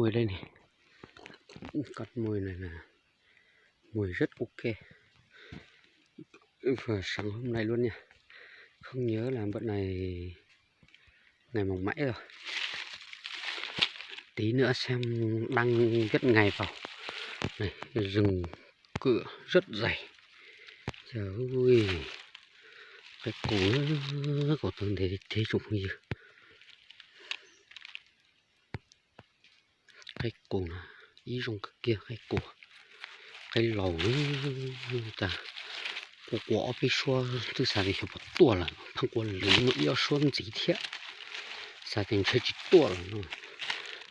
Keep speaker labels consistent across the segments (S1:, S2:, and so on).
S1: mùi đây này. Cắt mùi này là mùi rất ok. Vừa sáng hôm nay luôn nha. Không nhớ là bữa này ngày mùng mấy rồi. Tí nữa xem đăng viết ngày vào. Này, rừng cửa rất dày. Trời ơi, cái củ của từng thế trùng gì. Cái củ là ý rong cực kia, cái củ cái lầu ta我被说这啥的就不多了，碰过零要说那几天，啥的车就多了呢。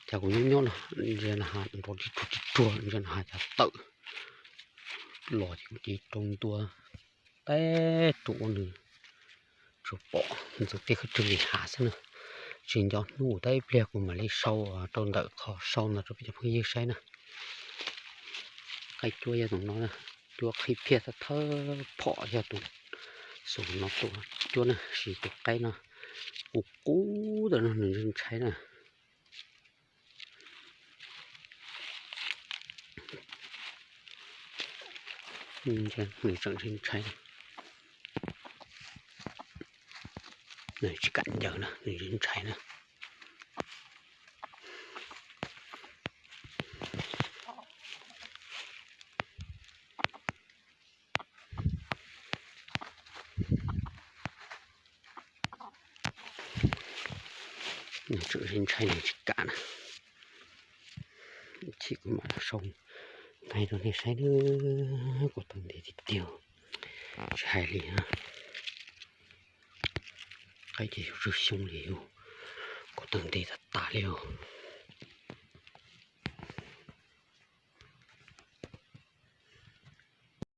S1: 结果鸟呢，人哈多的出去多，人哈家倒，老就的中多，太多了，就饱，你就别个这里下去呢。人家努带不了，我们来烧啊，到那靠烧呢，这边就碰一晒呢。cái chua ya tụi nó nè, chua khi phía ta thơ phỏ ya tụi số nó tụi chua nè, xì tụi cái nó cú cú rồi nó đừng cháy nè, nhìn xem mình chẳng đừng cháy này chỉ cạnh giờ nè, đừng cháy nè. Chữ hình cháy này chỉ cả nè, chỉ có mà sông này rồi này cháy nữa của từng để tiêu cháy đi ha, cái gì rửa sông liều của từng để tả liều.